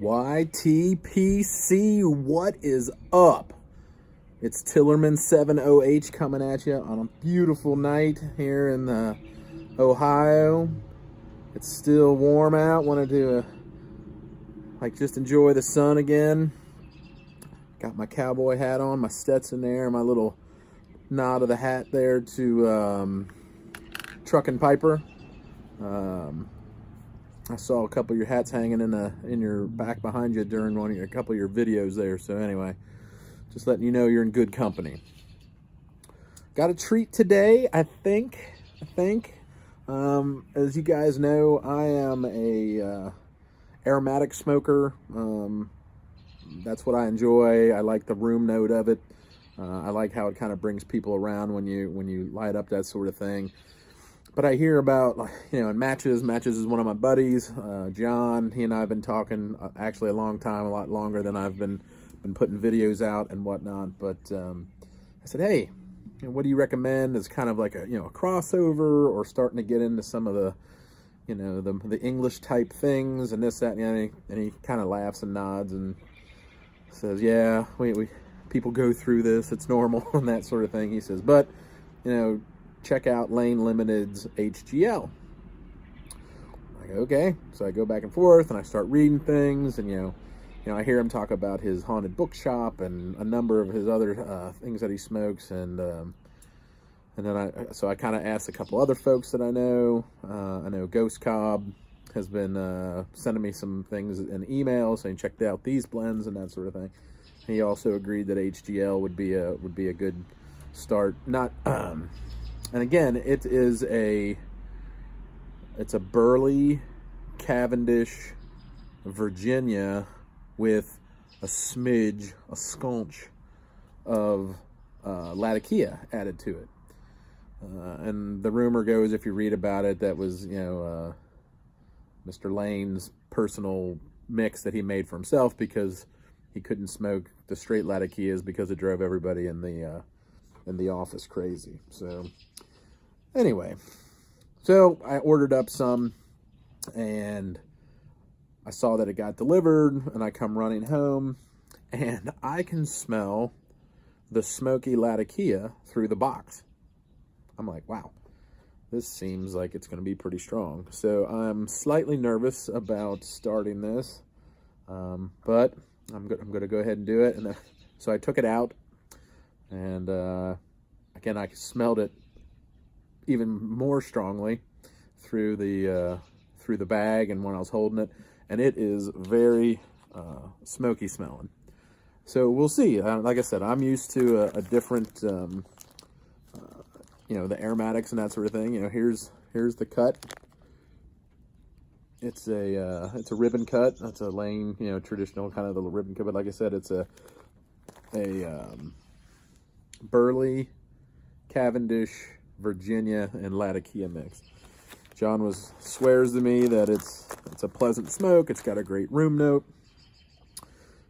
YTPC, what is up? It's Tillerman 70H coming at you on a beautiful night here in Ohio. It's still warm out. Wanted to just enjoy the sun again. Got my cowboy hat on, my Stetson there, my little nod of the hat there to Truck and Piper. I saw a couple of your hats hanging in your back behind you during a couple of your videos there. So anyway, just letting you know you're in good company. Got a treat today, I think. As you guys know, I am a aromatic smoker. That's what I enjoy. I like the room note of it. I like how it kind of brings people around when you light up that sort of thing. But I hear about, in Matches is one of my buddies, John. He and I have been talking actually a long time, a lot longer than I've been putting videos out and whatnot. But I said, hey, what do you recommend as kind of like a crossover, or starting to get into some of the the English type things and this, that, and he kind of laughs and nods and says, yeah, we people go through this, it's normal and that sort of thing. He says, but check out Lane Limited's HGL. Like, okay. So I go back and forth and I start reading things, and I hear him talk about his haunted bookshop and a number of his other things that he smokes, and then I kind of asked a couple other folks that I know. I know Ghost Cobb has been sending me some things in email saying check out these blends and that sort of thing. He also agreed that HGL would be a good start. Not and again, it's a Burley Cavendish Virginia with a sconch of Latakia added to it. And the rumor goes, if you read about it, that was Mr. Lane's personal mix that he made for himself because he couldn't smoke the straight Latakias because it drove everybody in the office crazy. So anyway, so I ordered up some, and I saw that it got delivered, and I come running home, and I can smell the smoky Latakia through the box. I'm like, wow, this seems like it's going to be pretty strong. So I'm slightly nervous about starting this, but I'm going to go ahead and do it. And so I took it out, and again, I smelled it even more strongly through the bag and when I was holding it, and it is very smoky smelling. So we'll see. Like I said, I'm used to a different, the aromatics and that sort of thing. Here's the cut. It's a ribbon cut. That's a Lane, traditional kind of the ribbon cut. But like I said, it's a Burley Cavendish Virginia and Latakia mix. John swears to me that it's a pleasant smoke. It's got a great room note.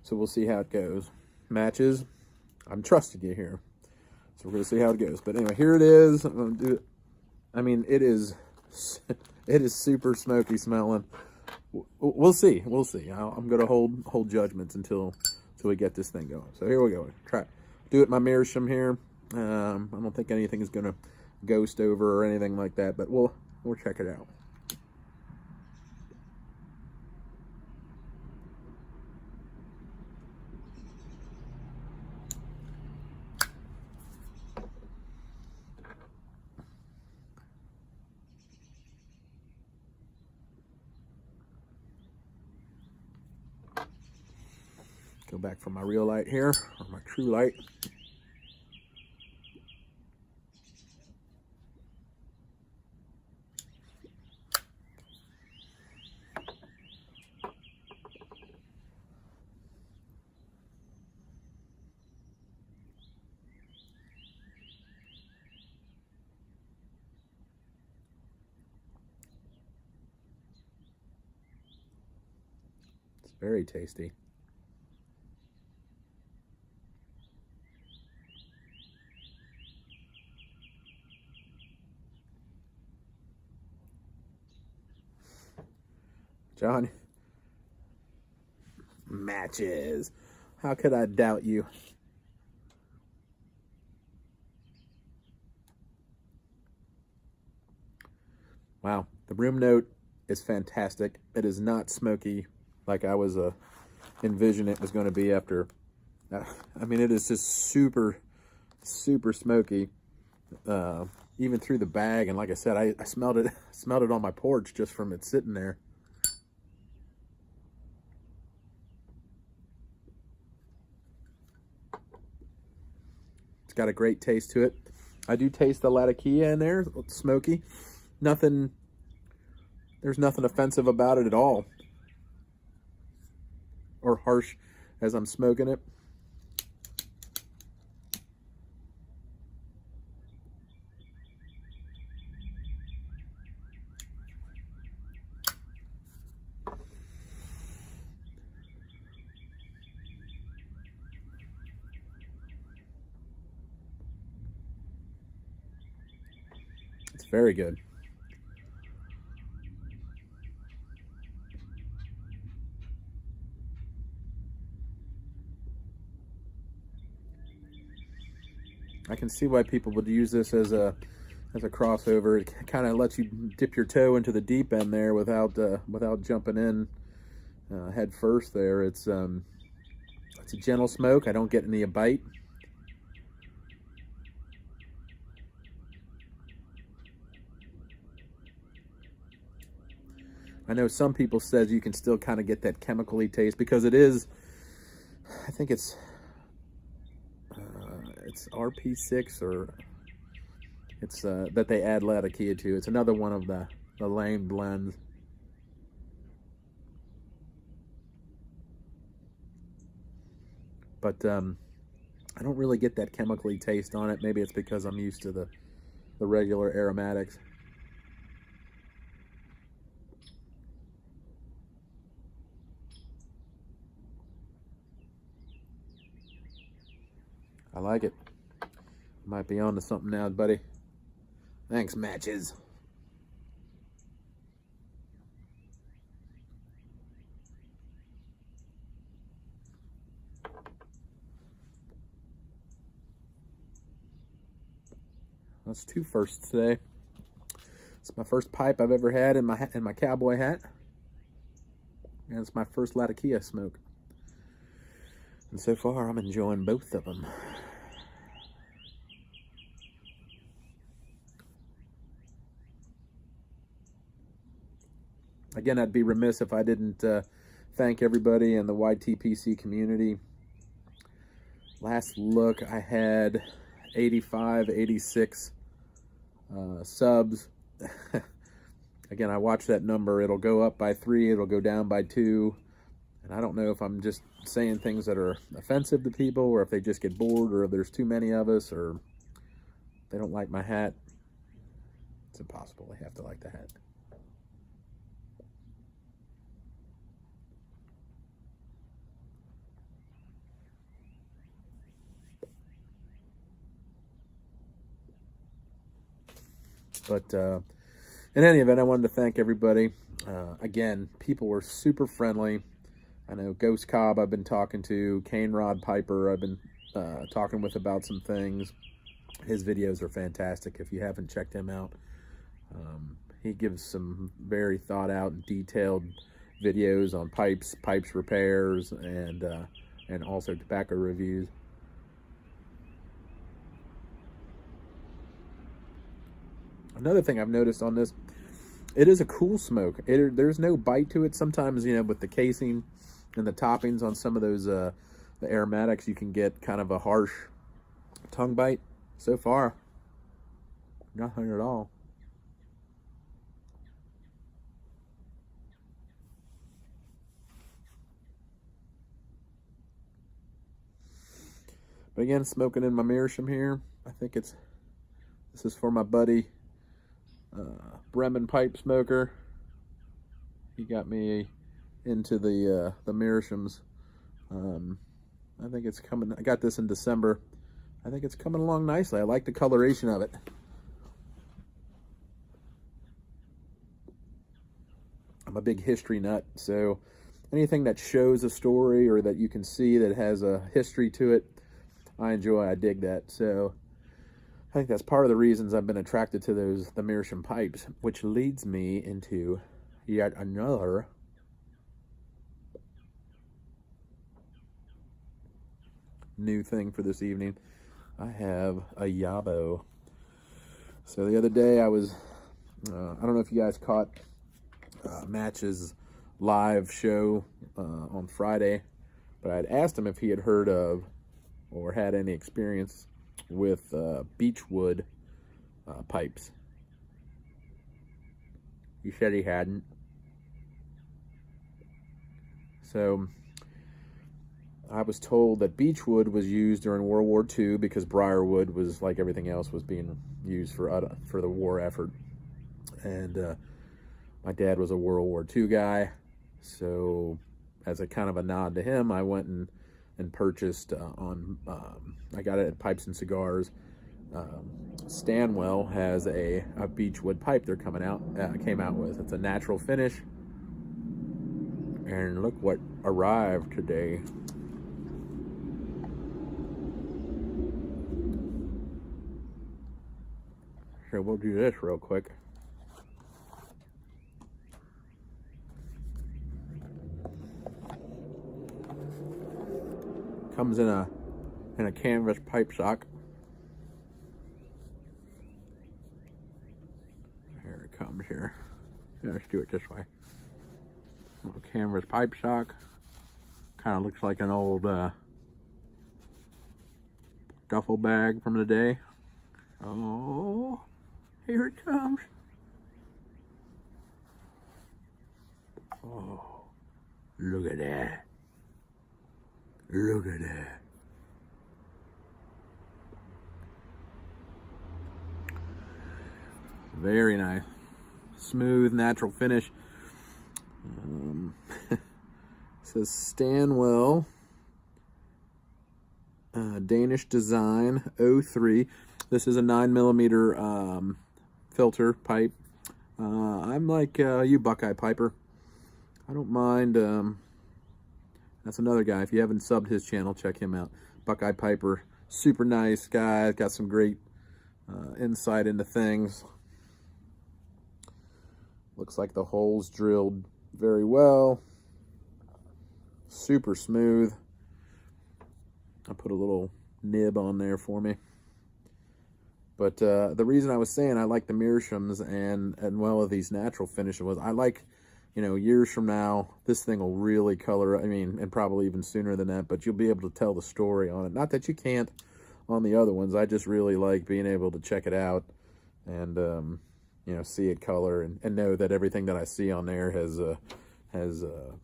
So we'll see how it goes. Matches, I'm trusting you here. So we're going to see how it goes. But anyway, here it is. I'm going to do it. I mean, it is super smoky smelling. We'll see. We'll see. I'm going to hold judgments until we get this thing going. So here we go. Try do it in my meerschaum here. I don't think anything is going to ghost over or anything like that, but we'll check it out. Go back for my real light here, or my true light. It's very tasty. John, Matches. How could I doubt you? Wow, the room note is fantastic. It is not smoky like I was envisioning it was going to be after. I mean, it is just super, super smoky, even through the bag. And like I said, I smelled it on my porch just from it sitting there. It's got a great taste to it. I do taste the Latakia in there. It's smoky. There's nothing offensive about it at all, or harsh as I'm smoking it. It's very good. I can see why people would use this as a crossover. It kind of lets you dip your toe into the deep end there without jumping in head first. There, it's a gentle smoke. I don't get any bite. I know some people says you can still kind of get that chemically taste because it is. I think it's RP6, or it's that they add Latakia to. It's another one of the lane blends. But I don't really get that chemically taste on it. Maybe it's because I'm used to the regular aromatics. I like it. Might be on to something now, buddy. Thanks, Matches. That's 2 firsts today. It's my first pipe I've ever had in my cowboy hat, and it's my first Latakia smoke. And so far, I'm enjoying both of them. Again, I'd be remiss if I didn't thank everybody in the YTPC community. Last look, I had 85, 86 subs. Again, I watch that number. It'll go up by 3, it'll go down by 2. And I don't know if I'm just saying things that are offensive to people, or if they just get bored, or if there's too many of us, or they don't like my hat. It's impossible. They have to like the hat. But in any event, I wanted to thank everybody. Again, people were super friendly. I know Ghost Cobb I've been talking to, Cane Rod Piper I've been talking with about some things. His videos are fantastic if you haven't checked him out. He gives some very thought out and detailed videos on pipes repairs, and also tobacco reviews. Another thing I've noticed on this, it is a cool smoke. There's no bite to it. Sometimes, you know, with the casing and the toppings on some of those the aromatics, you can get kind of a harsh tongue bite. So far, nothing at all. But again, smoking in my meerschaum here. I think this is for my buddy Bremen pipe smoker. He got me into the meerschaums. I think it's coming. I got this in December. I think it's coming along nicely. I like the coloration of it. I'm a big history nut, so anything that shows a story or that you can see that has a history to it, I enjoy. I dig that. So I think that's part of the reasons I've been attracted to the meerschaum pipes, which leads me into yet another new thing for this evening. I have a YABO. So the other day I was, I don't know if you guys caught Match's live show on Friday, but I'd asked him if he had heard of or had any experience with beechwood pipes. He said he hadn't. So I was told that beechwood was used during World War II because briarwood was, like everything else, was being used for the war effort. And my dad was a World War II guy, so as a kind of a nod to him, I went and purchased I got it at Pipes and Cigars. Stanwell has a beechwood pipe they're came out with. It's a natural finish, and look what arrived today. So we'll do this real quick. Comes in a canvas pipe sock. Here it comes here. Yeah, let's do it this way. Little canvas pipe sock. Kind of looks like an old duffel bag from the day. Oh, here it comes. Oh, look at that. Look at that. Very nice. Smooth, natural finish. It says Stanwell, Danish design, 03. This is a 9mm filter pipe. I'm like you, Buckeye Piper. I don't mind. That's another guy. If you haven't subbed his channel, check him out. Buckeye Piper, super nice guy. Got some great insight into things. Looks like the holes drilled very well. Super smooth. I put a little nib on there for me. But the reason I was saying I like the meerschaums and well, these natural finishes was I like, you know, years from now, this thing will really color, I mean, and probably even sooner than that, but you'll be able to tell the story on it. Not that you can't on the other ones. I just really like being able to check it out and, you know, see it color and know that everything that I see on there has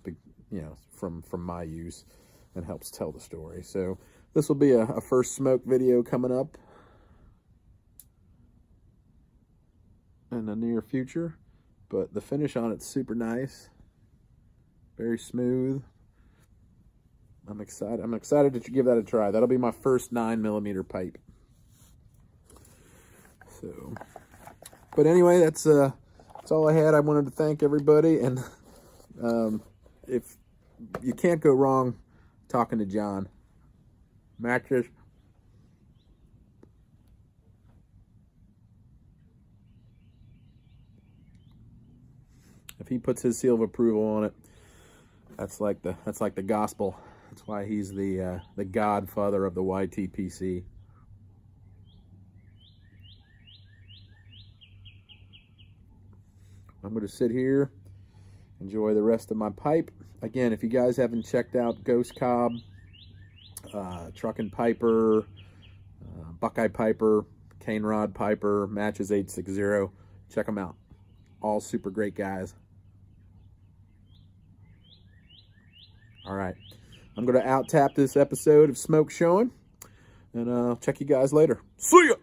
big, you know, from my use and helps tell the story. So this will be a first smoke video coming up in the near future. But the finish on it's super nice, very smooth. I'm excited. I'm excited that you give that a try. That'll be my first 9mm pipe. So, but anyway, that's all I had. I wanted to thank everybody, and if you can't go wrong talking to John. Matches. If he puts his seal of approval on it, that's like the gospel. That's why he's the godfather of the YTPC. I'm going to sit here, enjoy the rest of my pipe. Again, if you guys haven't checked out Ghost Cob, Truckin' Piper, Buckeye Piper, Cane Rod Piper, MATCHES860, check them out. All super great guys. All right, I'm going to out-tap this episode of Smoke Showing, and I'll check you guys later. See ya!